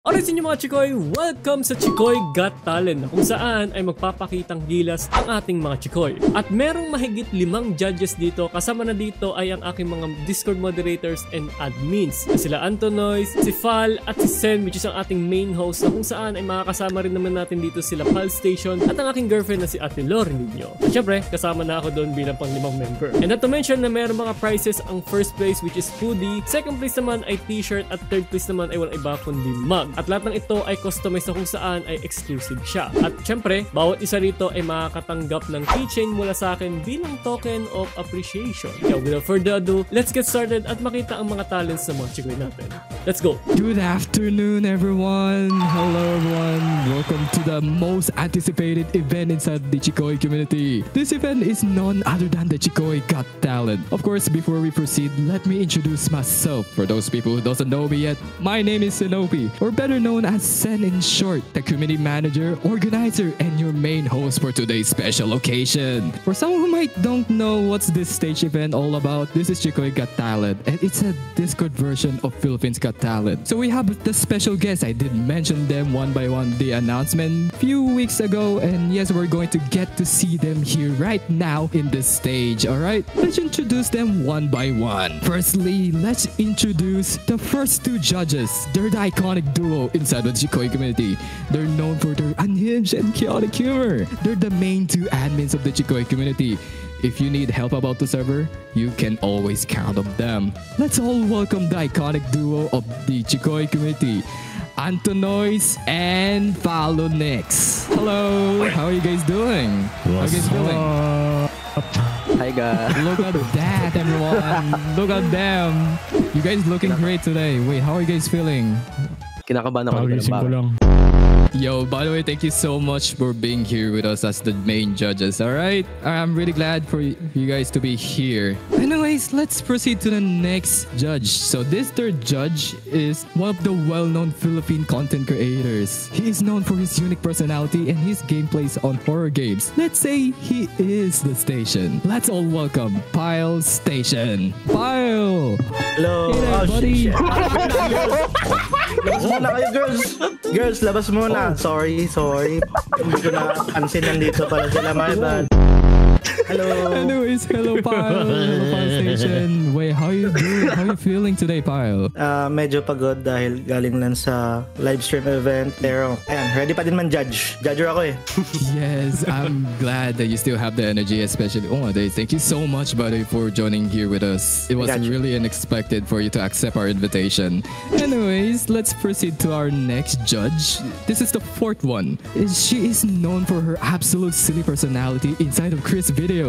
Alright sa inyo mga Chikoy, welcome sa Chikoy Got Talent na kung saan ay magpapakitang gilas ang ating mga Chikoy. At merong mahigit 5 judges dito, kasama na dito ay ang aking mga Discord moderators and admins. Na sila Antonoy, si Fal at si Sen, which is ang ating main host na kung saan ay makakasama rin naman natin dito sila Pal Station at ang aking girlfriend na si Ate Lori ninyo. At syempre, kasama na ako doon bilang pang 5 member. And not to mention na merong mga prizes ang first place which is hoodie, second place naman ay t-shirt at third place naman ay walang iba kundi mug. At lahat ng ito ay customized na kung saan ay exclusive siya. At syempre, bawat isa rito ay makakatanggap ng keychain mula sa akin bilang token of appreciation. Kaya without further ado, let's get started at makita ang mga talents ng mga Chikoy natin. Let's go! Good afternoon, everyone! Hello, everyone! Welcome to the most anticipated event inside the Chikoy community. This event is none other than the Chikoy Got Talent. Of course, before we proceed, let me introduce myself. For those people who doesn't know me yet, my name is Sinopi, or better known as Sen in short, the community manager, organizer, and your main host for today's special occasion. For someone who might don't know what's this stage event all about, this is Chikoy Got Talent, and it's a Discord version of Philippines Got Talent. So we have the special guests. I did mention them one by one the announcement few weeks ago, and yes, we're going to get to see them here right now in this stage. All right, let's introduce them one by one. Firstly, let's introduce the first 2 judges. They're the iconic duo inside the Chikoy community. They're known for their unhinged and chaotic humor. They're the main 2 admins of the Chikoy community. If you need help about the server, you can always count on them. Let's all welcome the iconic duo of the Chikoy community, Antonoy and Falonix. Hello, how are you guys doing? How are you guys feeling? Hi guys. Look at that, everyone. Look at them. You guys looking great today. Wait, how are you guys feeling? Kinakabahan ako ng lang. Yo, by the way, thank you so much for being here with us as the main judges, alright? I'm really glad for you guys to be here. Anyways, let's proceed to the next judge. So this third judge is one of the well-known Philippine content creators. He is known for his unique personality and his gameplays on horror games. Let's say he is the station. Let's all welcome Pyle Station. Pyle! Hello! Hey there, buddy! Labas muna kayo, girls! Girls, labas muna! Sorry. Hindi ko na pansin, nandito pala sila. My bad. Hello! Anyways, hello Pyle! Hello Pyle Station! Wait, how you doing? How you feeling today, Pyle? Medyo pagod dahil galing lang sa live stream event. Pero, ayan, ready pa din man judge. Judger ako eh. Yes, I'm glad that you still have the energy, especially on days. Thank you so much, buddy, for joining here with us. It was really unexpected for you to accept our invitation. Anyways, let's proceed to our next judge. This is the 4th one. She is known for her absolute silly personality inside of Chris videos.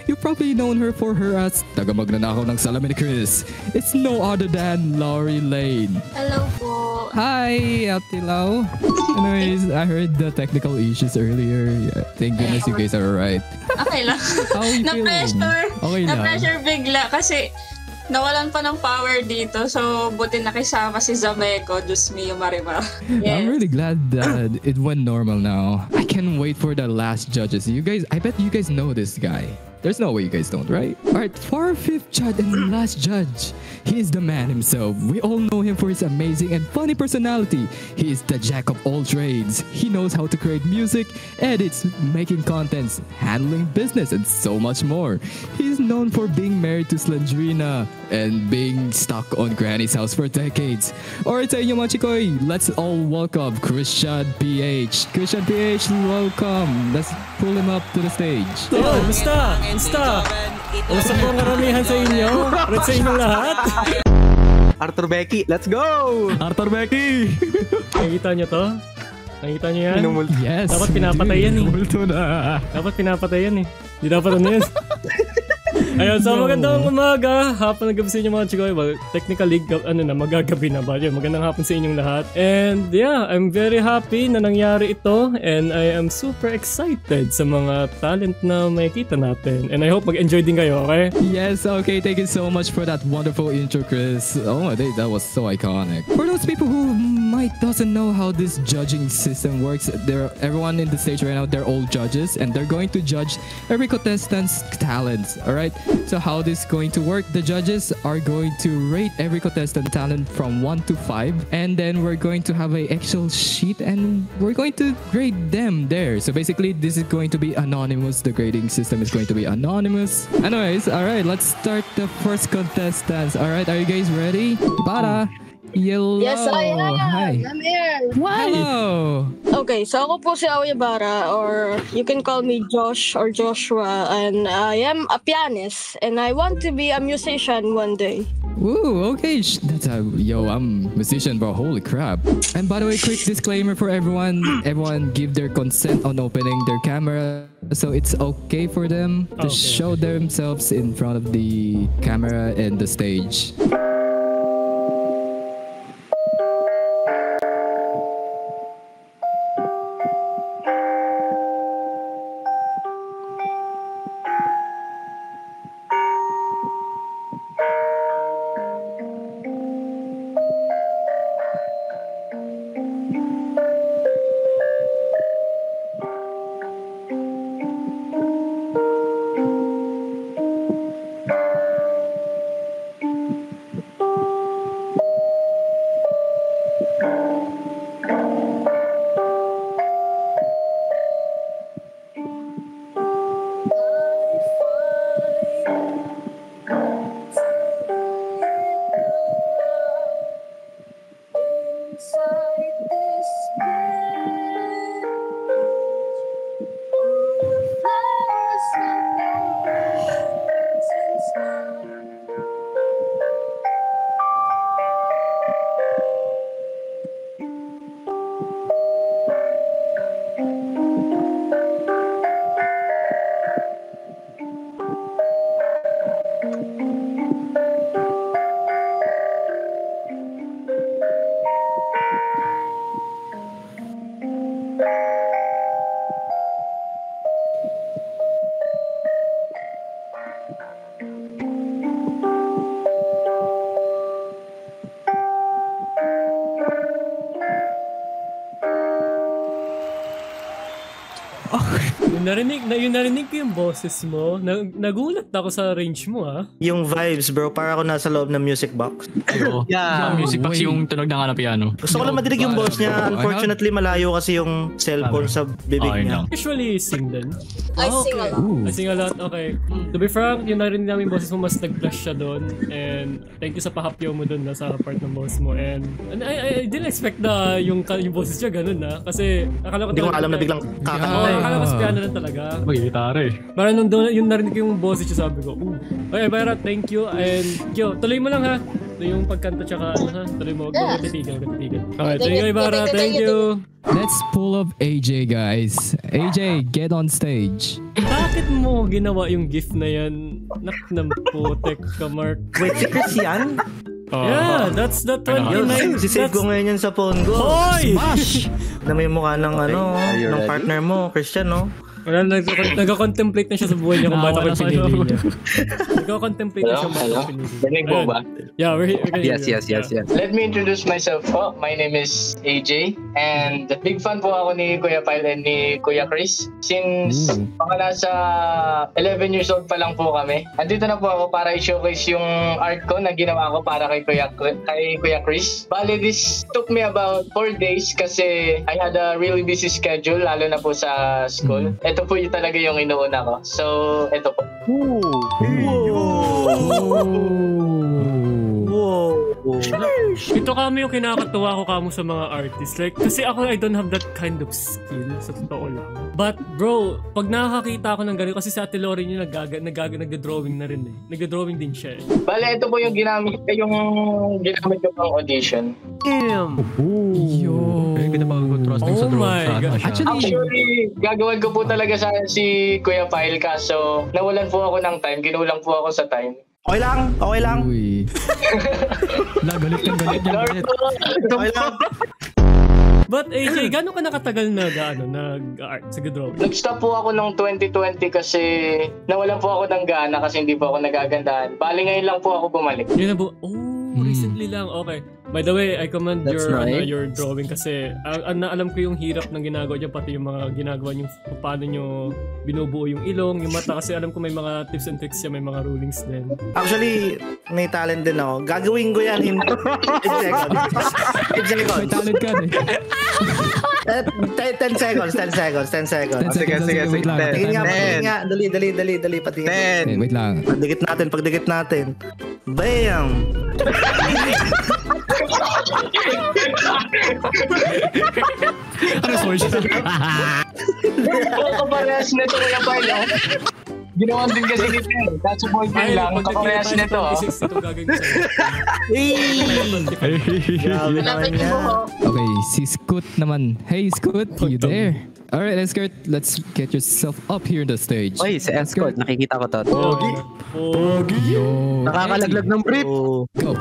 You've probably known her for her as taga-magnanakaw ng salamin ni Chris. It's no other than Laurie Lane. Hello po. Hi, Ate Lau. Anyways, I heard the technical issues earlier. Yeah, thank goodness you guys are alright. Okay lang. How are you feeling? Okay lang. Na-pressure bigla kasi nawalan pa ng power dito. So, buti nakisama si Zameco, Diyos mio Marimar. Yes. I'm really glad that it went normal now. I can't wait for the last judges. You guys, I bet you guys know this guy. There's no way you guys don't, right? Alright, for our 5th judge and the last judge, he is the man himself. We all know him for his amazing and funny personality. He is the jack of all trades. He knows how to create music, edits, making contents, handling business, and so much more. He is known for being married to Slendrina and being stuck on Granny's house for decades. Alright sa inyo mga Chikoy, let's all welcome Christian PH. Christian PH, welcome. Let's pull him up to the stage. Yo, basta! Basta po ang karamihan sa inyo. Red sa inyong lahat. Arthur Becky, let's go! Arthur Becky! Nakikita nyo to? Nakikita nyo yan? Yes. Dapat pinapatay yan eh. Dapat pinapatay yan eh. Di dapat ano yan. Ayun, so magandang umaga. Hapon na gabi sa inyo mga Chikoy. Well, technically, magagabi na ba? Yun, magandang hapon sa inyong lahat. And yeah, I'm very happy na nangyari ito. And I am super excited sa mga talent na makikita natin. And I hope mag-enjoy din kayo, okay? Yes, okay. Thank you so much for that wonderful intro, Chris. Oh my day, that was so iconic. For those people who might doesn't know how this judging system works, everyone in the stage right now, they're all judges. And they're going to judge every contestant's talents, alright? So how this is going to work? The judges are going to rate every contestant talent from 1 to 5, and then we're going to have a Excel sheet and we're going to grade them there. So basically, this is going to be anonymous. The grading system is going to be anonymous. Anyways, all right, let's start the first contestants. All right, are you guys ready? Para. Hello. Yes, I am. Hi. I'm here. Hello. Okay, so ako po si Aoya Bara, or you can call me Josh or Joshua, and I am a pianist, and I want to be a musician one day. Ooh, okay. That's a I'm a musician, bro. Holy crap. And by the way, quick disclaimer for everyone. Everyone give their consent on opening their camera. So it's okay for them to show themselves in front of the camera and the stage. Yung narinig ko yung boses mo, nagulat ako sa range mo, ha? Yung vibes, bro, para ako nasa loob ng music box. Oo. Yeah. Music box yung tunog ng piano. Gusto ko lang madinig yung boss niya. Unfortunately, malayo kasi yung cellphone sa bibig niya. Usually, sing din. I sing a lot. I sing a lot, okay. To be frank, yung narinig namin yung boses mo, mas nag-flash siya doon. And thank you sa pahapyaw mo doon sa part ng boss mo. And I didn't expect na yung boses niya ganun, na. Kasi akala ko hindi ko alam na biglang kakanta eh. Akala ko sa piano lang talaga. Mag-gitara eh. Parang nung doon, yung narinig ko yung boses niya, sabi ko, okay, Byra, thank you. And yo, tuloy mo lang, ha. Yung pagkanta tsaka ha. Tuloy mo, huwag mo titigan. Okay, thank you, Byra, thank you. Let's pull up AJ, guys. AJ, get on stage. Bakit mo ginawa yung gift na yan? Naknamputek ka, Mark. Wait, si Chris yan? Yeah, that's the 29. Sisave ko ngayon yan sa phone ko. Hoy! Smash! Na may mukha ng ng partner mo, Christian, no? Wala, nag-contemplate na siya sa buhay niya kung ba't ako pinili niya. Nag-contemplate na siya kung ba't ako pinili niya. Dinig mo ba? Yeah, we're here. Yes. Let me introduce myself po. My name is AJ and big fan po ako ni Kuya Pyle and ni Kuya Chris. Since mga nasa 11 years old pa lang po kami. Andito na po ako para i-showcase yung art ko na ginawa ko para kay Kuya Chris. Bale, this took me about 4 days kasi I had a really busy schedule lalo na po sa school. Ito po yung talaga yung inuuna ko. So, ito po. Ito kami yung kinakatuwa ko kamo sa mga artists. Like, kasi ako, I don't have that kind of skill, sa totoo lang. But, bro, pag nakakita ako ng ganito, kasi sa Ate Lori nyo, nag-drawing na rin eh. Nag-drawing din siya eh. Bale, ito po yung ginamit ko pang audition. Yo. Kita pag-contrasting sa drone. My God. Actually, gagawin ko po talaga si Kuya Pyle kaso nawalan po ako ng time. Ginulang po ako sa time. Okay lang. Uy. Galit. Okay lang. But AJ, gano'n ka nakatagal nag-art sa drawing? Nag-stop po ako noong 2020 kasi nawalan po ako ng gana kasi hindi po ako nagagandahan. Bali ngayon lang po ako bumalik. Yun na po. Recently lang. Okay. By the way, I commend That's nice. your drawing kasi alam ko yung hirap ng ginagawa niyo, pati yung mga ginagawa niyo, paano niyo binubuo yung ilong, yung mata, kasi alam ko may mga tips and tricks siya, may mga rulings din. Actually, may talent din ako. Gagawin ko yan in 8 seconds. 8 seconds. May talent ka eh. 10 seconds. 10 seconds. 10 seconds. Sige. Wait lang. Patingin nga. Dali. Patingin. Wait lang. Pagdikit natin. Bam! Ano source? Kaparehas nito kaya pa yun. Ginawan din kasi nito. That's a boyfriend lang. Kaparehas nito. Ito gagawin ko sa'yo. Grabe naman Lapit niya. mo. Okay, si Scoot naman. Hey Scoot, you there? Alright, Escort, let's get yourself up here on the stage. Oy, si Escort, nakikita ko to. Yo. Nakakalaglag ng brief. Oh. Go.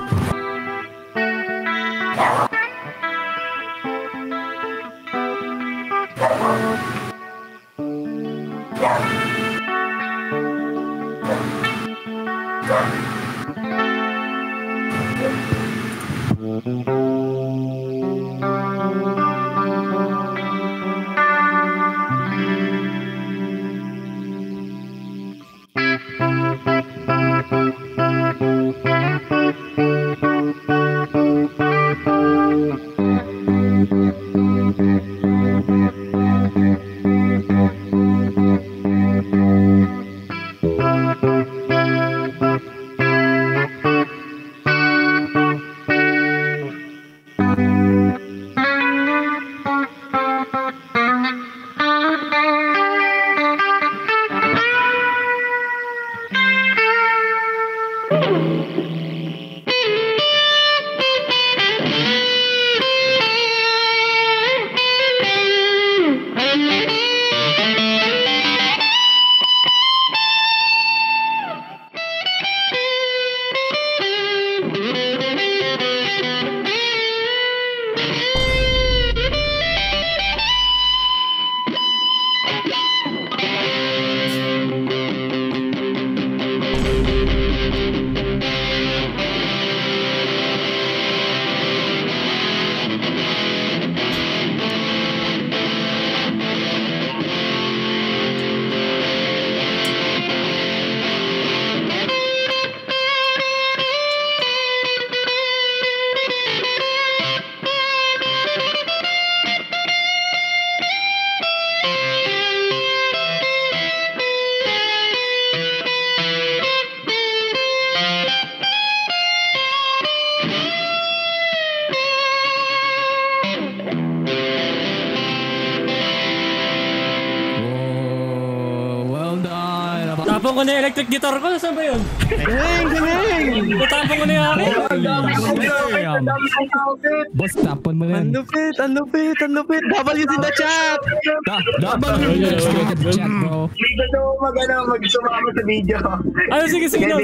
Tapong ko na yung electric guitar ko. Saan ba yun? Tapong ko na yung akin. Boss, tapon mo yan. Ang lupit. W in the chat. W in the chat, bro. Hindi ko ito mag-sumama sa video. Ay, sige. Sino?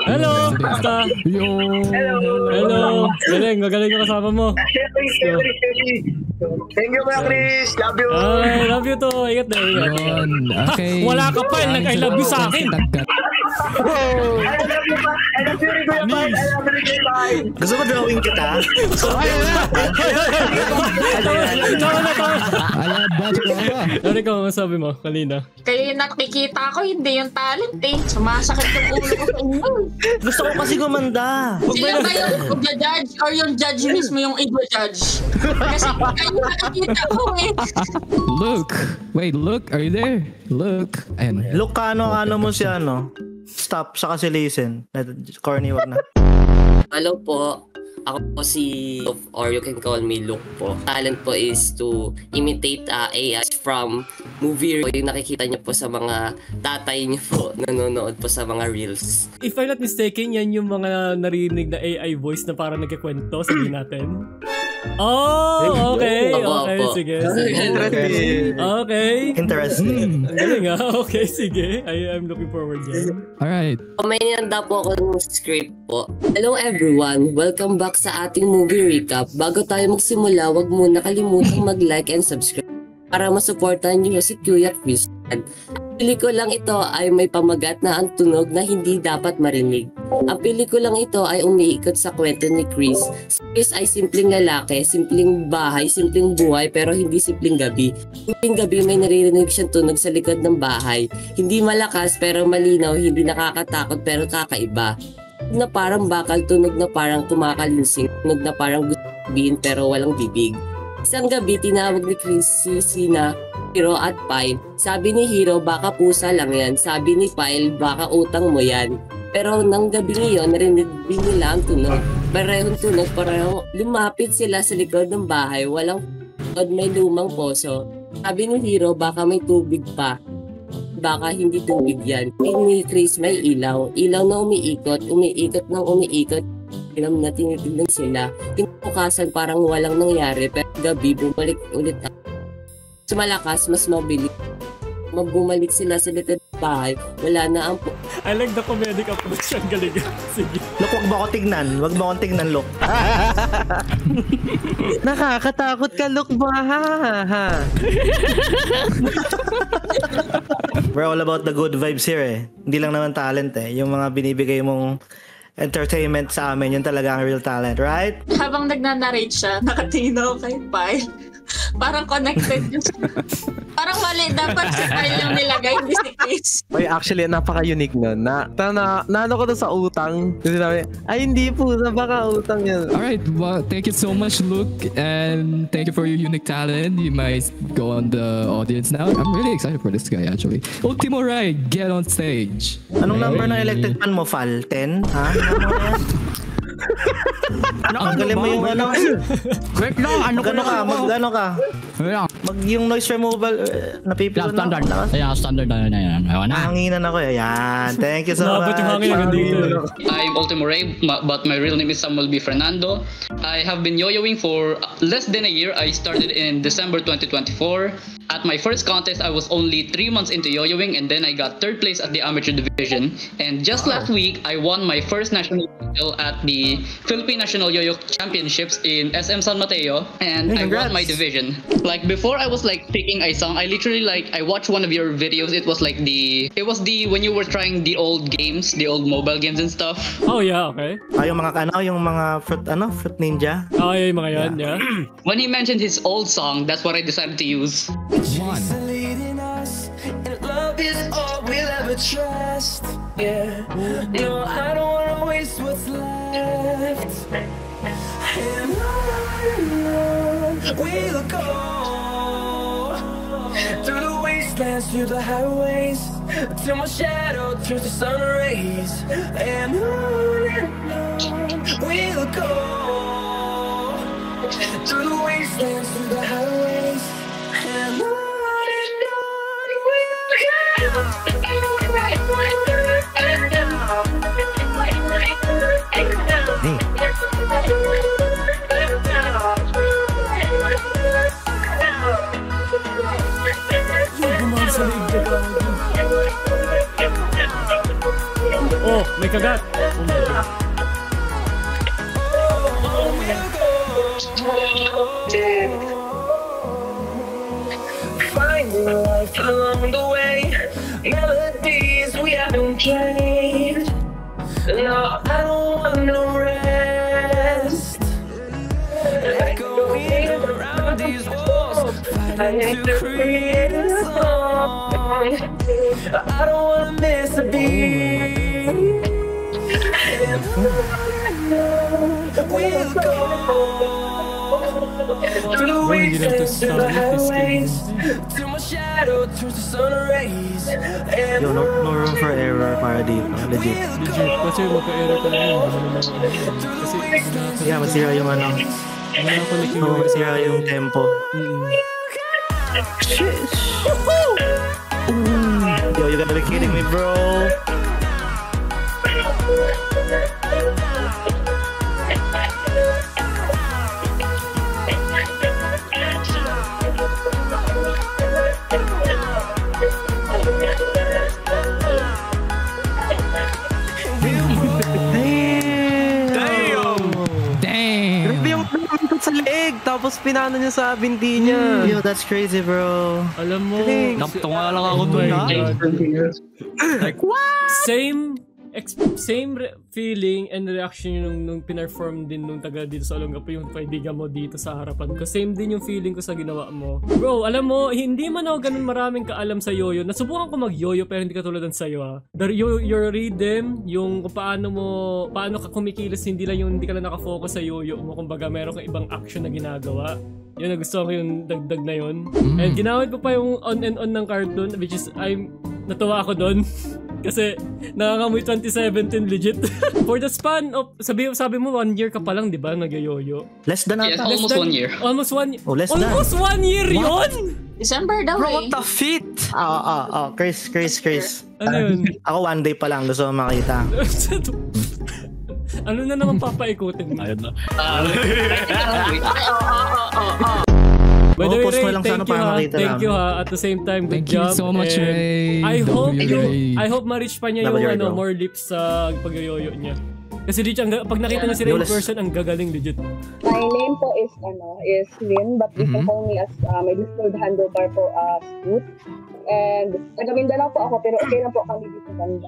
Hello, basta. Yo. Hello. Magaling ka kasama mo. Thank you, Kuya Chris. Love you. Ay, love you to. Ingat na. Yun. Okay. Wala ka pa. Nag-I love you sa akin. I love you, Kuya Pai. I love you, Kuya Pai. Gusto mo drawing kita? Ayan, boss. Ano ka masabi mo kanina? Kaya nakikita ko, hindi yung talent eh. Sumasakit yung ulo ko sa inyo. Gusto ko kasi gumanda. Sila ba yung i-judge or yung judge mismo yung i-judge? Kasi kayo nakikita ko eh. Look. Wait, look. Are you there? Look. Ayan. Look, ano mo siya, Stop, saka si listen. Corny, wag na. Hello po. Ako po si or you can call me Luke po. Talent po is to imitate AI from movie. Yung nakikita niyo po sa mga tatay niyo po nanonood po sa mga reels. If I'm not mistaken, yan yung mga narinig na AI voice na parang nagkikwento. Sabihin natin. Oh, okay. Okay, sige. Interesting. Ang galing nga. Okay, sige. I'm looking forward dyan. Alright. May nihanda po ako ng script po. Hello everyone! Welcome back sa ating movie recap. Bago tayo magsimula, wag muna kalimutang mag-like and subscribe para masuportahan niyo si Kuya Chris. Pelikulang ito ay may pamagat na ang tunog na hindi dapat marinig. Ang pelikulang ito ay umiikot sa kwento ni Chris. Si Chris ay simpleng lalaki, simpleng bahay, simpleng buhay, pero hindi simpleng gabi. Simpleng gabi may naririnig siyang tunog sa likod ng bahay. Hindi malakas pero malinaw, hindi nakakatakot pero kakaiba. Tunog na parang bakal, tunog na parang kumakalinsing, tunog na parang gusto sabihin pero walang bibig. Isang gabi, tinawag ni Chris si Sina, Hiro at Pyle. Sabi ni Hiro, baka pusa lang yan. Sabi ni Pyle, baka utang mo yan. Pero nang gabi ngayon, narinig din nila ang tunog. Parehong tunog, parehong lumapit sila sa likod ng bahay. Walang may lumang poso. Sabi ni Hiro, baka may tubig pa. Baka hindi tubig yan. Ni Chris may ilaw. Ilaw na umiikot ng umiikot. Ilam na tinitignan sila. Kinabukasan parang walang nangyari. Pero gabi, bumalik ulit ako. Mas malakas, mas mabilis. Magbumalik sila sa likod ng bahay. Wala na ang... I like the comedic approach. Ang galing. Sige. Look, wag mo akong tignan. Wag mo akong tignan, Look. Nakakatakot ka, Look ba? We're all about the good vibes here eh. Hindi lang naman talent eh. Yung mga binibigay mong entertainment sa amin, yun talaga ang real talent, right? Habang nagnanarrate siya, nakatingin ako kay Pyle. Parang connected yun. Parang mali, dapat si Pyle yung nilagay, hindi si Chris. Oy, actually, napaka-unique nun. Naano ko na sa utang. Kasi sabi, ay hindi po, baka utang yan. Alright, well, thank you so much, Luke, and thank you for your unique talent. You might go on the audience now. I'm really excited for this guy, actually. Ultimo Rai, get on stage. Anong number ng electric fan mo, Fal? 10? Ha? Ang galing mo yung ano. Wait lang, Magano ka? Yung noise removal, napipilo na. Standard. Ayan, standard na yan. Hanginan ako eh. Ayan. Thank you so much. I'm Ultimo Ray, but my real name is Samuel B. Fernando. I have been yo-yoing for less than a year. I started in December 2024. At my first contest, I was only 3 months into yo-yoing, and then I got 3rd place at the amateur division. And just last week, I won my first national title at the Philippine National Yo-Yo Championships in SM San Mateo, and I won my division. Like before, I was like picking a song. I literally I watched one of your videos. It was when you were trying the old games, the old mobile games and stuff. Oh yeah, okay. Yung mga Fruit Ninja. Oh yeah, yung mga yan, yeah. When he mentioned his old song, that's what I decided to use. One. Love is all we'll ever trust. Yeah. No, I don't wanna waste what's left. And on we'll go through the wastelands, through the highways, till my shadow turns to sun rays. And on we'll go through the wastelands, through the highways, and on we'll go. Oh, may kagat. Finding life along the way, melodies we haven't played. No, I don't want no rest. Echoing around these walls, fighting to create a song. I don't wanna miss a beat. And we'll go through the wastelands, through the highways, till my shadow turns to sun rays. Yo, no room for error para dito. Legit. Kasi magka-error ka na yun. Kaya masira yung ano. Masira yung tempo. Yo, you gotta be kidding me, bro. Grabe yung sa leeg. leg, tapos pinano niya sa binti niya. Yo, that's crazy, bro. Alam mo, Naptunga lang ako dun, ha? like, what? Same feeling and reaction yun nung pinerform din nung taga dito sa Olongapo yung kaibigan mo dito sa harapan ko. Same din yung feeling ko sa ginawa mo. Bro, alam mo, hindi man ako ganun maraming kaalam sa yoyo. Nasubukan ko mag-yoyo pero hindi katulad ng sayo, ha. Your rhythm, yung kung paano ka kumikilos, hindi lang yung hindi ka lang nakafocus sa yoyo mo. Kumbaga, meron kang ibang action na ginagawa. Yun, nagustuhan ko yung dagdag na yun. And ginamit ko pa yung on and on ng cartoon, which is, natuwa ako doon. Kasi nakakamoy 2017 legit. For the span of, sabi mo 1 year ka pa lang, di ba, nag-yoyo? Less than ata. Yes, almost 1 year. Almost 1 year. Oh, less than. Almost 1 year yun? December daw Bro, what the fit? Chris. Ano yun? Ako 1 day pa lang, gusto mo makita. Ano na naman papaikutin mo? Ayun na. By the way, post mo Ray, lang sana para makita thank you ha. At the same time, good Thank you job. so much, And Ray. I hope ma-reach pa niya W, yung bro. more lips sa pag-yoyo niya. Kasi legit, pag nakita niya si Ray in person, ang gagaling legit. My name po is Lynn, but you can call me as my Discord handle bar po Scoot. And taga Mindanao po ako, pero okay lang po kami dito sa banda.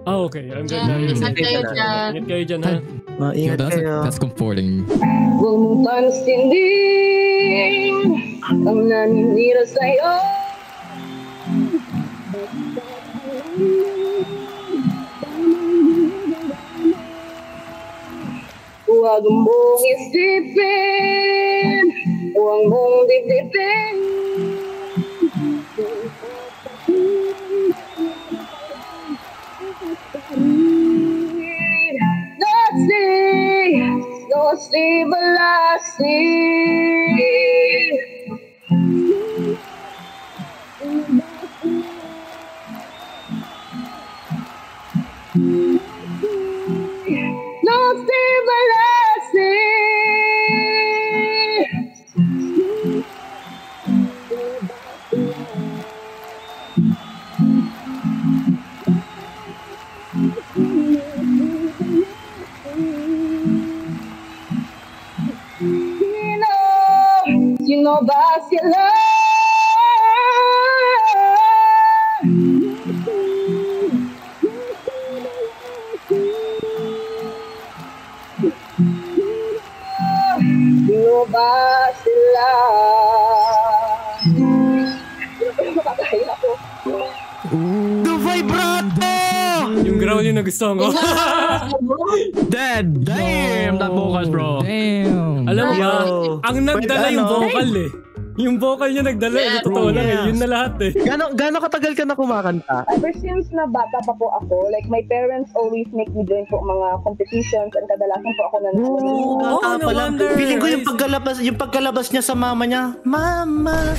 Okay. I'm good. Ingat kayo dyan. Ingat kayo dyan, ha? Ingat kayo. That's comforting. Huwag mong pansinin ang naninira sa'yo. Huwag mong isipin, huwag mong dibdibin. No sleep, Sino ba sila? Sino ba sila? The vibrato! Yung growl yung nagustuhan ko. Dead! Damn! That vocals, bro. Damn. Alam mo ba, ang nagdala yung vocal eh. Yung vocal niya nagdala eh. Totoo lang eh. Yun na lahat eh. Gano'ng katagal ka na kumakanta? Ever since na bata pa po ako, like my parents always make me join po mga competitions and kadalasan po ako nanalo. No wonder. Feeling ko yung pagkalabas niya sa mama niya, Mama!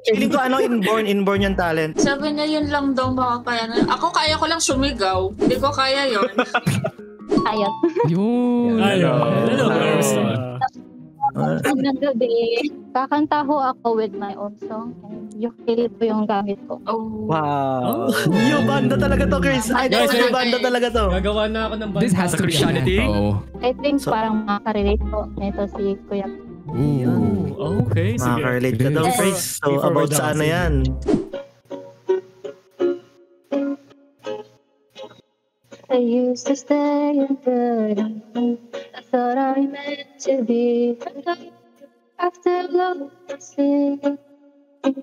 Feeling ko inborn yung talent. Sabi niya yun lang daw makakaya na. Ako kaya ko lang sumigaw. Hindi ko kaya yun. Ayun. Yun. Hello, girls. Magandang gabi. Kakanta ho ako with my own song. And ukulele po yung gamit ko. Wow. Yo, banda talaga to, Chris. Ay, yung banda talaga to. Gagawa na ako ng banda. This has to be Christianity. I think parang makaka-relate po nito si Kuya. Ooh. Okay, sige. Makaka-relate ka daw, Chris. So, about sa ano yan? I used to stay in bed. I thought I meant to be after love sleep. I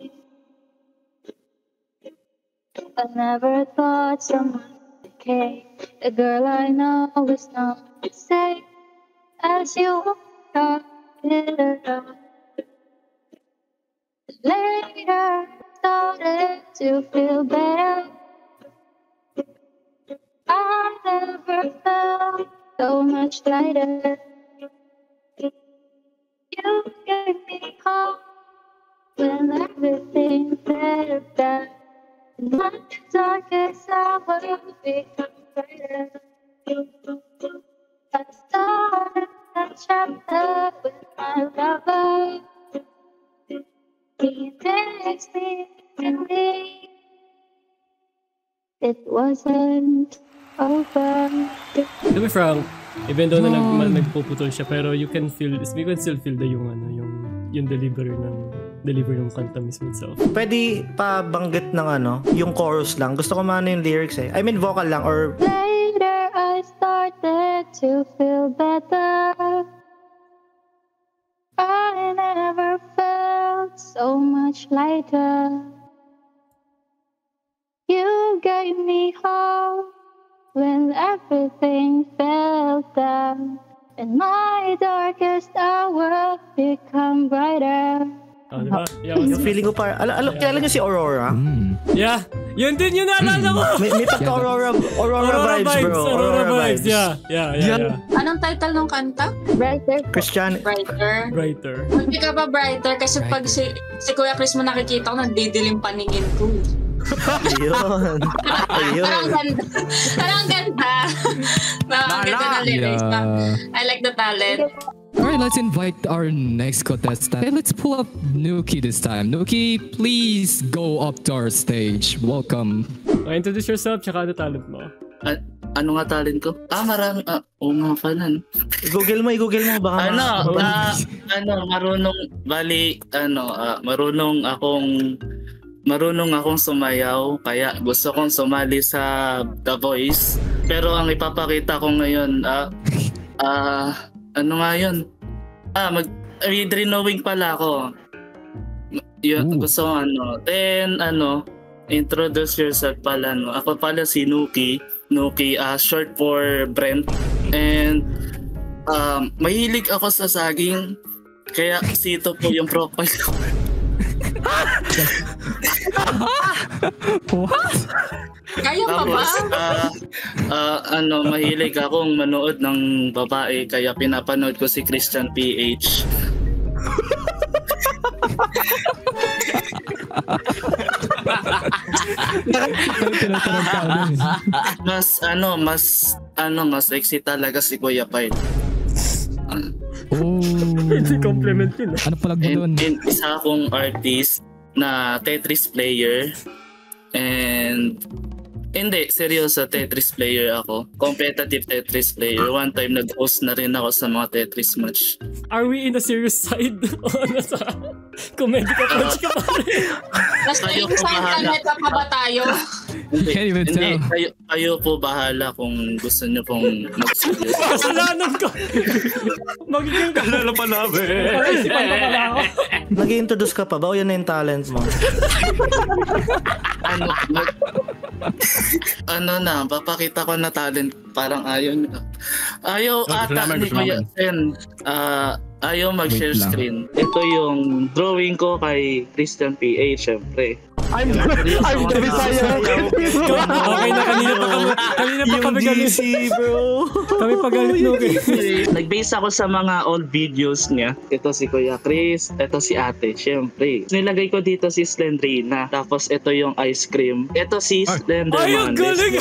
never thought someone became the girl I know is not the same as you are. Later, started to feel better. I never felt so much lighter. You gave me hope when everything said that my darkest hour become brighter. I started a chapter with my lover. He takes me to me. It wasn't over. To be frank, Even though na nagpuputol siya, pero you can still feel yung deliver ng kanta mismo itself. Pwede pa banggit ng yung chorus lang. Gusto ko maano yung lyrics eh. I mean vocal lang or... Later I started to feel better. I never felt so much lighter. You gave me hope when everything felt down. And my darkest hour become brighter. Oh, diba? Yung feeling ko kilala niyo si Aurora? Yeah. Yun din yung naalala ko. May pagka-Aurora vibes, bro. Aurora vibes. Yeah. Anong title ng kanta? Brighter. Christian. Brighter. Hindi ka ba brighter? Kasi pag si Kuya Chris mo nakikita ko, nagdidilim paningin ko. Ayun. Parang ganda. Parang ganda na lyrics. I like the talent. Alright, let's invite our next contestant. Okay, let's pull up Nuki this time. Nuki, please go up to our stage. Welcome. Introduce yourself, tsaka ano talent mo? Ano nga talent ko? Marami. Oo nga pala. I-google mo. Baka marunong akong sumayaw, kaya gusto kong sumali sa The Voice. Pero ang ipapakita ko ngayon, ano nga yun? Mag-drawing pala ako. Yun, gusto ko Then, introduce yourself pala. Ako pala si Nuki. Nuki, short for Brent. And, mahilig ako sa saging. Kaya sito po yung profile ko. What? Kaya pa ba? Mahilig akong manood ng babae, kaya pinapanood ko si Christian PH. mas sexy talaga si Kuya Pyle. Hindi compliment yun. Ano palag mo doon? And isa akong artist na Tetris player. And hindi, seryoso, Tetris player ako. Competitive Tetris player. One time nag-host na rin ako sa mga Tetris match. Are we in the serious side? O nasa comedy ka pa rin? Nasa inside kaneta pa ba tayo? Can't even tell. Kayo po bahala kung gusto nyo pong mag-serious. Kasalanan ko! Magiging kalala pa namin. Isipan pa pala ako. Nag-i-introduce ka pa ba o yan na yung talent mo? Papakita ko na talent. Parang ayaw ata ni Kuya Sen. Ayaw mag-share screen. Ito yung drawing ko kay Christian PH, syempre. I'm the Messiah. Okay na, kanina pa kami galit. Bro. Kami pa galit no. Nag-base ako sa mga old videos niya. Ito si Kuya Chris, ito si ate, syempre. Nilagay ko dito si Slendrina, tapos ito yung ice cream. Ito si Slenderman. Ay, ang galing!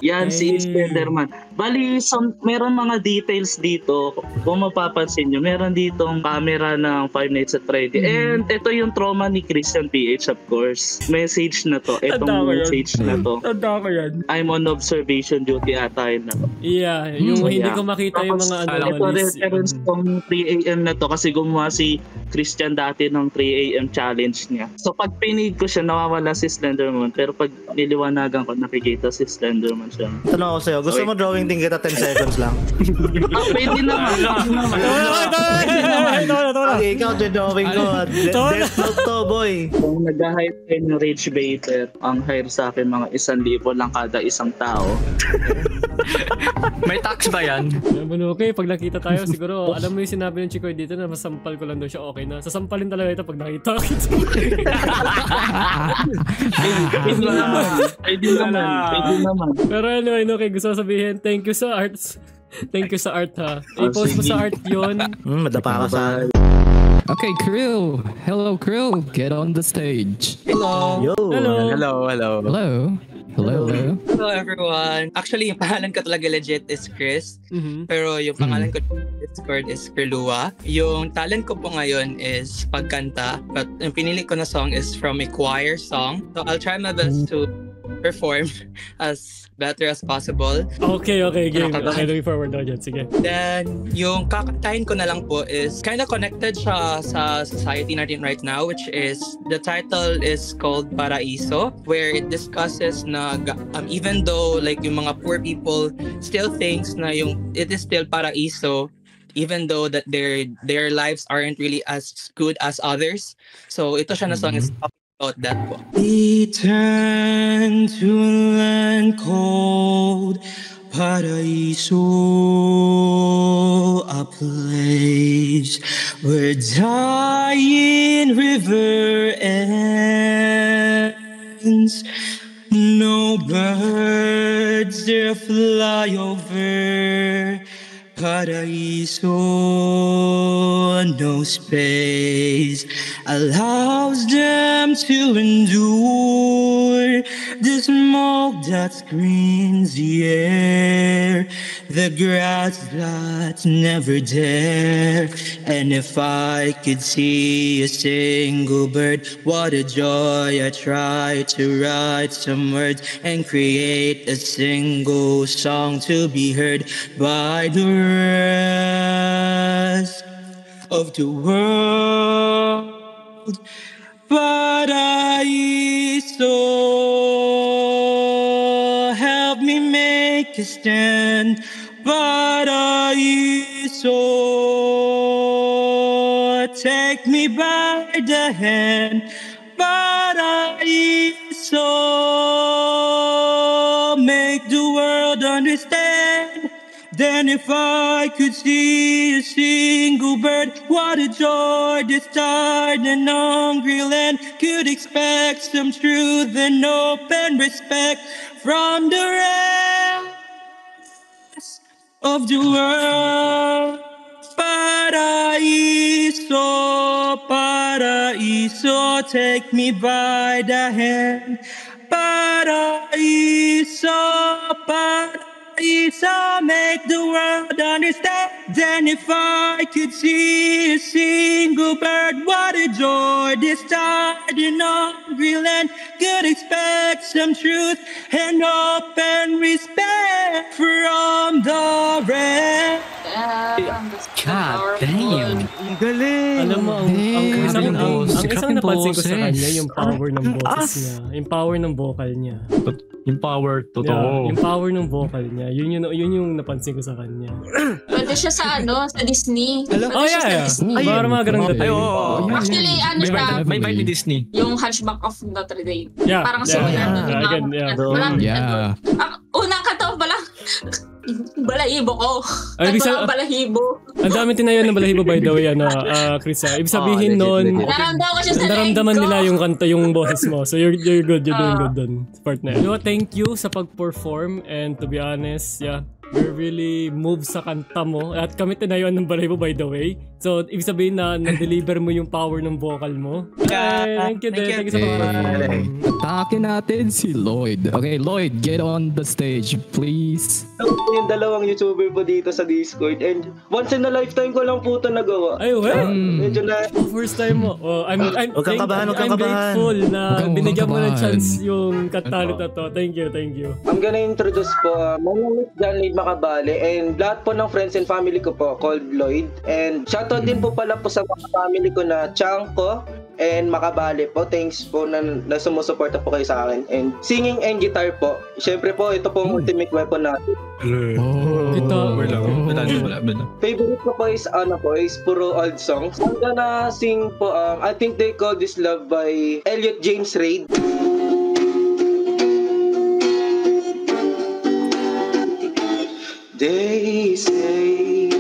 Yan si Slenderman. Bali, meron mga details dito. Kung mapapansin nyo, meron ditong camera ng Five Nights at Freddy. And ito yung trauma ni Christian PH, of course. Message na to. Itong message na to. Tanda ko yan. I'm on observation duty ata yun na to. Yeah, yung hindi ko makita yung mga anomalies. Ito reference tong 3 AM na to kasi gumawa si Christian dati ng 3 AM challenge niya. So pag pinig ko siya, nawawala si Slenderman. Pero pag niliwanagan ko, nakikita si Slenderman siya. Tanong ako sa'yo, gusto mo drawing din kita 10 seconds lang? Pwede naman. Okay, ikaw drawing ko. Death Note to, boy. Kung nag-hype kayo ng Rage Baiter, ang hire sa akin mga 1,000 lang kada isang tao. May tax ba yan? Okay, pag nakita tayo, siguro, alam mo yung sinabi ng Chikoy dito na masampal ko lang daw siya, okay na. Sasampalin talaga ito pag nakita kita. Pwede naman. Pero anyway, okay, gusto ko sabihin, thank you sa arts. Thank you sa art ha. I-post mo sa art yun. Madapa ka sa... Okay, Krill. Hello, Krill. Get on the stage. Hello. Yo. Hello. Hello, everyone. Actually, yung pangalan ko talaga legit is Chris. Pero yung pangalan ko Discord is Krilua. Yung talent ko po ngayon is pagkanta. But yung pinili ko na song is from a choir song. So I'll try my best to perform as better as possible. Okay, game. Okay, looking forward na dyan. Sige. Then, yung kakantahin ko na lang po is kind of connected siya sa society natin right now, which is, the title is called Paraiso, where it discusses na even though like yung mga poor people still thinks na it is still paraiso, even though that their lives aren't really as good as others. So ito siya na song is talking about that po. We turn to a land called Paraiso, a place where dying river ends. No birds dare fly over Paraiso. No space allows them to endure the smoke that screens the air, the grass that never dare. And if I could see a single bird, what a joy. I try to write some words and create a single song to be heard by the rest of the world. Paraiso, help me make a stand. Paraiso, take me by the hand. Paraiso, make the world understand. Then if I could see a single bird, what a joy this tired and hungry land could expect some truth and open respect from the rest of the world. Paraiso, Paraiso, take me by the hand. Paraiso, Paraiso, make the world understand. Then if I could see a single bird, what a joy this tired and hungry land could expect some truth and open respect from the rest. God damn. Ang galing. Alam mo, ang isang napansin ko sa kanya, yung power ng boses niya. Yung power ng vocal niya. Yung power, totoo. Yeah, yung power ng vocal niya. Yun yung napansin ko sa kanya. Pwede siya sa sa Disney. Oh yeah. Para mga ganang dating. Actually, siya. May bite ni Disney. Yung Hunchback of Notre Dame. Yeah. Parang similar. Unang kataon pala. Balahibo ko. Balahibo. Ang dami tinayo ng balahibo by the way, Chris. Ibig sabihin nun, naramdaman nila yung kanta, yung boses mo. So you're good. You're doing good dun. Part na yan. Thank you sa pag-perform, and to be honest, you're really moved sa kanta mo. At kami tinayuan ng balahibo by the way. So, ibig sabihin na na-deliver mo yung power ng vocal mo. Thank you sa pag-perform. Atake natin si Lloyd. Okay, Lloyd, get on the stage, please. Yung dalawang YouTuber po dito sa Discord. And once in a lifetime ko lang po ito nagawa. Ay, well. Medyo na... First time mo. I'm grateful na binigyan mo ng chance yung katalit na to. Thank you. I'm gonna introduce po. My name is John Lloyd Macabale. And lahat po ng friends and family ko po called Lloyd. And shoutout din po pala po sa mga family ko na Chanko and Macabale po. Thanks po na sumusuporta po kayo sa akin. And singing and guitar po. Siyempre po, ito po ang ultimate weapon natin. Favorite ko po is puro old songs. I'm gonna sing po, I think they call this love by Elliot James Reid. They say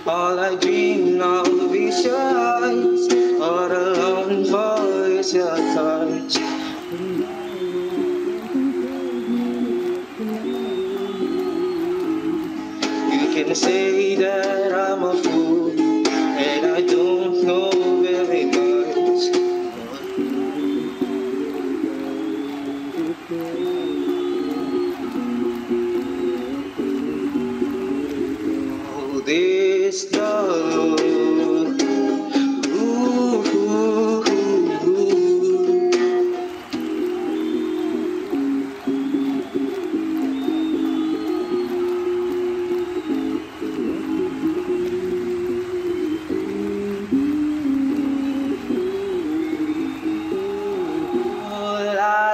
all I dream of is your eyes, all alone for is your touch. You can say that I'm a fool, and I don't know where this love.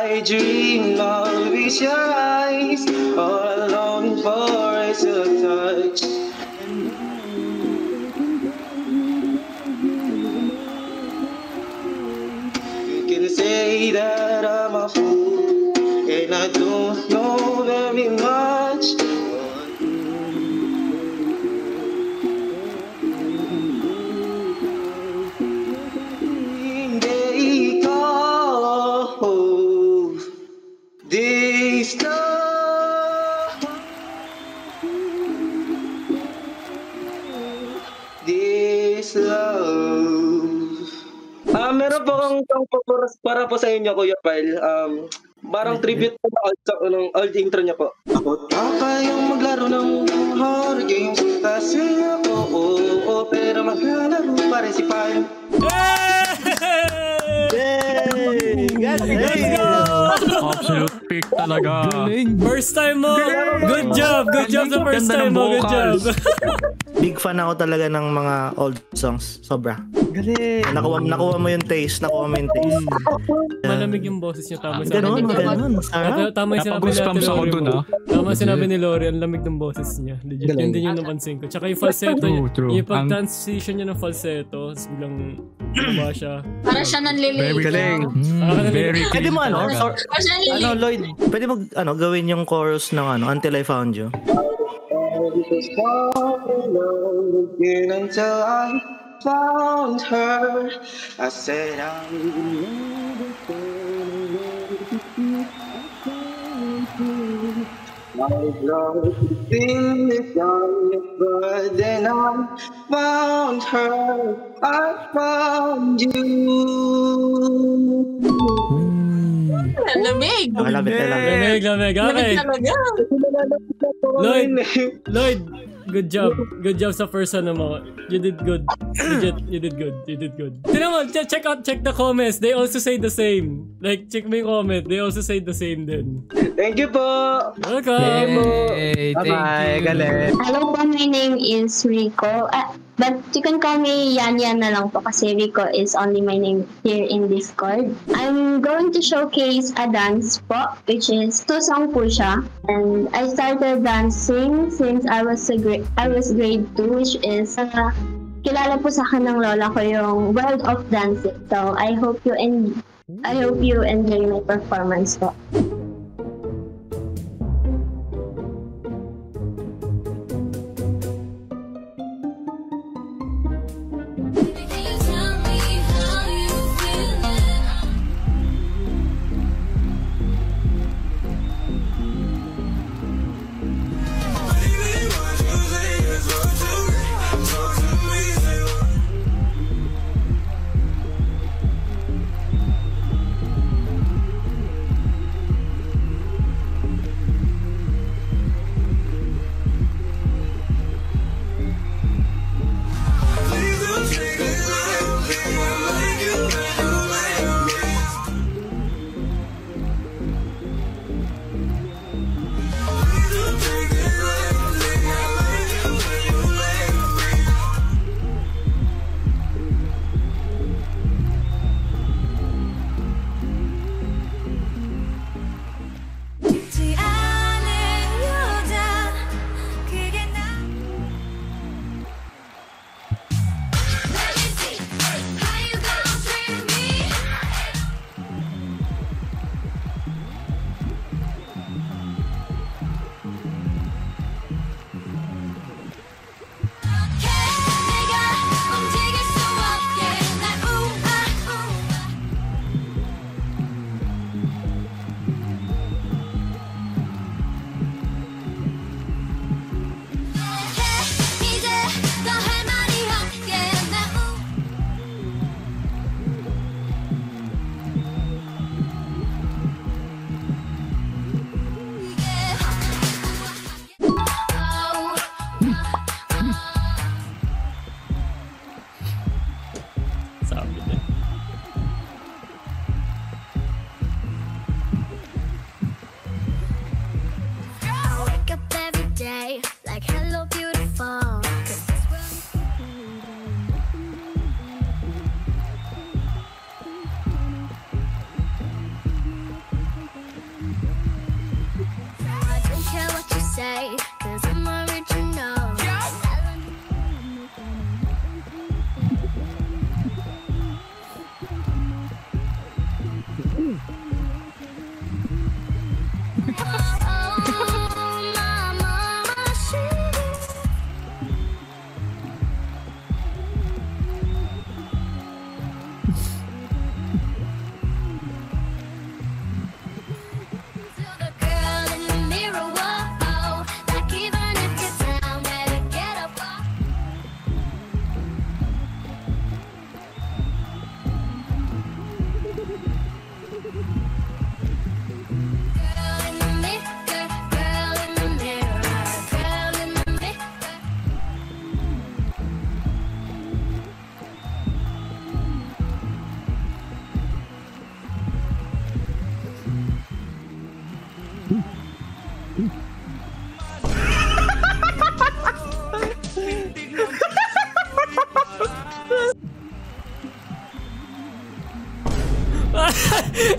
I dream of is your eyes, all longing for is your touch. You can say that I'm a fool, and I don't know very much. They call this love, this love. Meron po akong para po sa inyo, Kuya Pyle. Parang tribute po ng old intro niya po. Ako kayang maglaro ng horror games kasi ako, pero maglalaro pa rin si Pyle. Let's go! Absolute pick talaga. First time mo! Good job! Good job sa first time mo! Good job! Big fan ako talaga ng mga old songs. Sobra. Galing. Nakuha mo yung taste. Malamig yung boses niya. Tama Ganon. Sarap. Tama yung sinabi ni Lori mo. Tama sinabi ni Lori. Ang lamig ng boses niya. Legit. Yun din yung napansin ko. Tsaka yung falsetto niya. Yung pag-transition niya ng falsetto. Tapos biglang bumaba siya. Para siya nanliligaw. Very galing. Very Pwede mo Lloyd, pwede mo gawin yung chorus ng Until I Found You. Until I found her, I said I my love is gone, but then I found her, I found you. Lamig. Lamig. Okay. Lloyd, good job. Good job sa first mo. You did good. Legit, you did good. Tignan mo, check the comments. They also say the same. Like, check mo yung comment. They also say the same din. Thank you po. Welcome. Hey, bye-bye. Galing. Hello po, my name is Rico. But you can call me Yan na lang po kasi Rico is only my name here in Discord. I'm going to showcase a dance po, which is 2 song po siya. And I started dancing since I was grade 2, which is kilala po sa akin ng lola ko yung World of Dancing. So I hope you enjoy my performance po.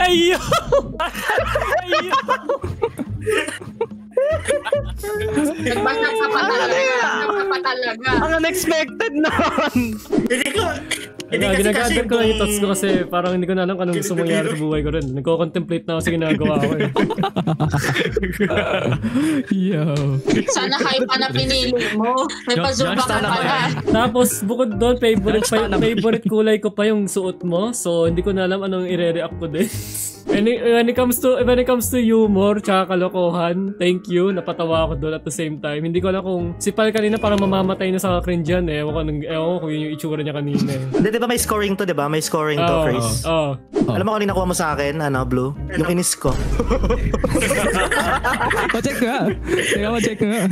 Ayo! Ayo! Nagbasag ka pa talaga. Ang unexpected naman. Ginagather ko lang yung thoughts ko kasi parang hindi ko na alam anong gusto mangyari sa buhay ko rin. Nagko-contemplate na ako sa ginagawa ko eh. Yo. Sana hype pa na pinili mo. May pa-zumba ka pala. Tapos bukod doon, favorite kulay ko pa yung suot mo. So hindi ko na alam anong i-react ko din. When it comes to humor tsaka kalokohan, thank you. Napatawa ako doon at the same time. Hindi ko alam kung si Pal kanina parang mamamatay na sa cringe yan eh. Ewan ko kung yun yung itsura niya kanina eh. Hindi, diba may scoring to, diba? May scoring to, Chris. Alam mo kung nakuha mo sa akin, Blue? Yung inis ko. Check nga. Check nga.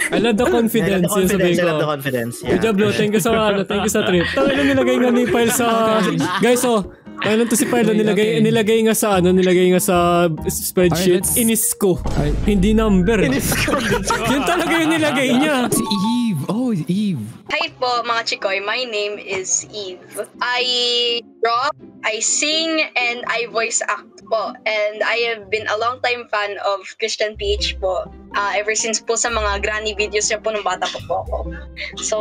I love the confidence. Yung sabihin ko. I love the confidence. Yeah. Good job, Blue. Thank you sa trip. Tangina nilagay nga ni Pal sa... Guys, kailan to si Pilo nilagay nga sa spreadsheet. Inis ko. Hindi number. Inis ko. Yun talaga yung nilagay niya. Si Eve. Oh, Eve. Hi po mga chikoy. My name is Eve. I draw, I sing, and I voice act po. And I have been a long time fan of Christian PH po. Ever since po sa mga granny videos niya po nung bata po ako. So,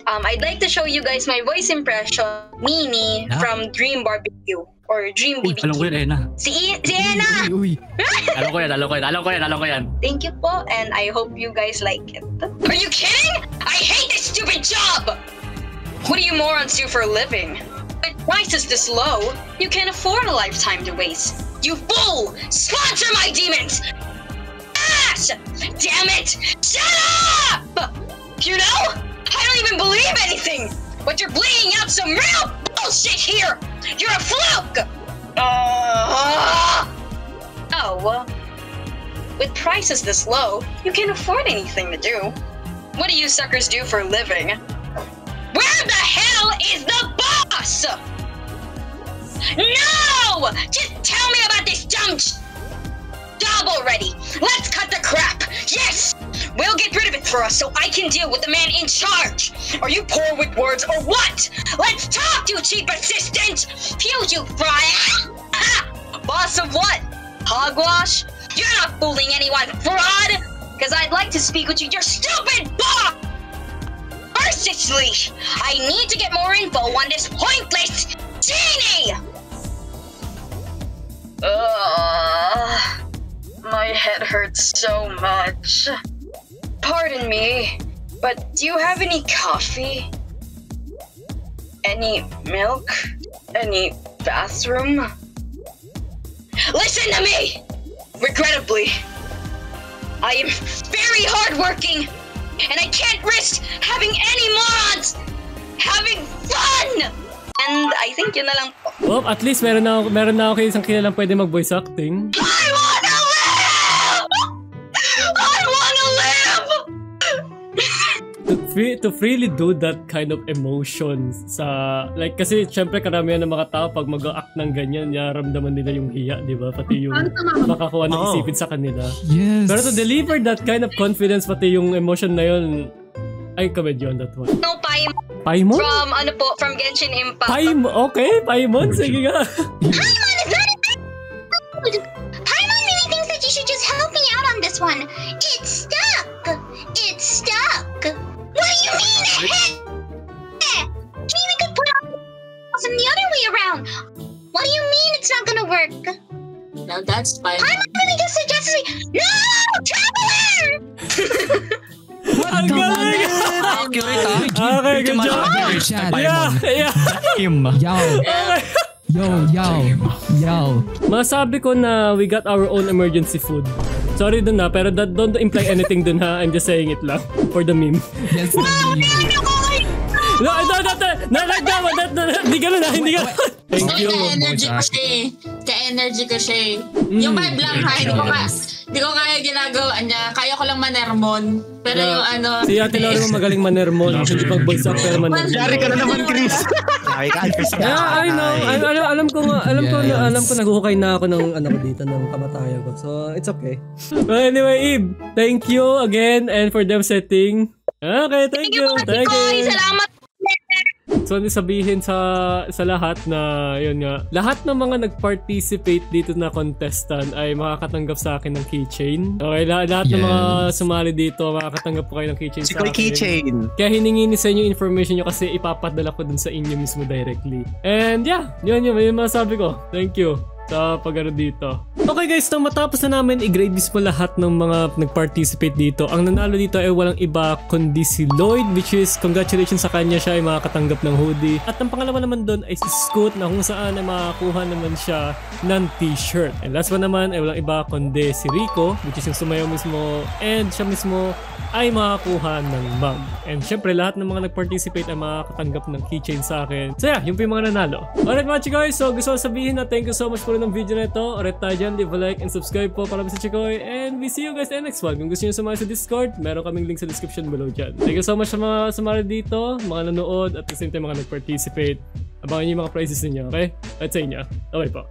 I'd like to show you guys my voice impression, Mini from Dream Barbecue or Dream BBQ. Alam ko yan, Ena. Si Ena! Alam ko yan. Thank you po, and I hope you guys like it. Are you kidding? I hate this stupid job! What do you morons do for a living? With prices this low, you can't afford a lifetime to waste. You fool! Sponsor my demons! Ass! Damn it! Shut up! You know? I don't even believe anything! But you're bleeding out some real bullshit here! You're a fluke! With prices this low, you can't afford anything to do. What do you suckers do for a living? Where the hell is the boss? No! Just tell me about this dumb job already! Let's cut the crap! Yes! We'll get rid of it for us so I can deal with the man in charge! Are you poor with words or what? Let's talk, you cheap assistant! Pew, you fryer! Boss of what? Hogwash? You're not fooling anyone, fraud! Because I'd like to speak with you, your stupid boss! Mercilessly! I need to get more info on this pointless genie! My head hurts so much. Pardon me, but do you have any coffee? Any milk? Any bathroom? Listen to me! Regrettably, I am very hardworking, and I can't risk having any morons having fun! And I think yun na lang po. Well, at least meron na ako kayo isang kilalang pwede mag-voice acting. I wanna live! I wanna live! To freely do that kind of emotion sa like kasi syempre karamihan ng mga tao pag mag-act ng ganyan nararamdaman nila yung hiya, di ba? Pati yung makakuha ng isipin sa kanila. Yes. Pero to deliver that kind of confidence pati yung emotion na yun, I commend you on that one. No, Paimon? From Genshin Impact. Okay, Paimon, sige nga. Paimon really thinks that you should just help me out on this one. It's stuck. It's stuck. What do you mean? Maybe we could put it the other way around. What do you mean it's not gonna work? No, that's fine. Paimon really just suggested me. No, traveler! Ang galing! Okay, good job. Yo. Masabi ko na we got our own emergency food. Sorry dun na, pero don't imply anything dun ha. I'm just saying it lang. For the meme. Yes, Hindi ganun na, hindi ganun. Thank you. Ka-energy ko siya. Yung vibe lang ha, hindi ko kaya ginagawa niya. Kaya ko lang manermon. Pero yung ano... Si Ate Lori mo magaling manermon. Hindi pag-voice up pero manermon. Yari ka na naman, Chris. Yari ka, Chris. I know. Alam ko naguhukay na ako ng ano ko dito, ng kamatayan ko. So, it's okay. But anyway, Eve, thank you again and for them setting. Okay, thank you. Salamat. gusto ko sabihin sa lahat na, yun nga, lahat ng mga nag-participate dito na contestant ay makakatanggap sa akin ng keychain. Okay, lahat ng mga sumali dito, makakatanggap po kayo ng keychain sa akin. Keychain. Kaya hiningi ni sa inyo information nyo kasi ipapadala ko dun sa inyo mismo directly. And yeah, yun masasabi ko. Thank you sa pag-ano dito. Okay guys, nang matapos na namin i-grade mismo lahat ng mga nag-participate dito, ang nanalo dito ay walang iba kundi si Lloyd, which is congratulations sa kanya, siya ay makakatanggap ng hoodie. At ang pangalawa naman doon ay si Scoot na kung saan ay makakuha naman siya ng t-shirt. And last one naman ay walang iba kundi si Rico, which is yung sumayaw mismo, and siya mismo ay makakuha ng mug. And syempre lahat ng mga nag-participate ay makakatanggap ng keychain sa akin. So yeah, yun po yung mga nanalo. Alright mga chikoy, so gusto ko sabihin na thank you so much for ng video na ito. Alright tayo dyan, leave a like and subscribe po para sa Chikoy, and we see you guys in the next one. Kung gusto nyo sumali sa Discord, meron kaming link sa description below dyan. Thank you so much sa mga sumali dito, mga nanood, at the same time mga nag-participate. Abangan nyo yung mga prizes ninyo, okay? At sa inyo. Okay po.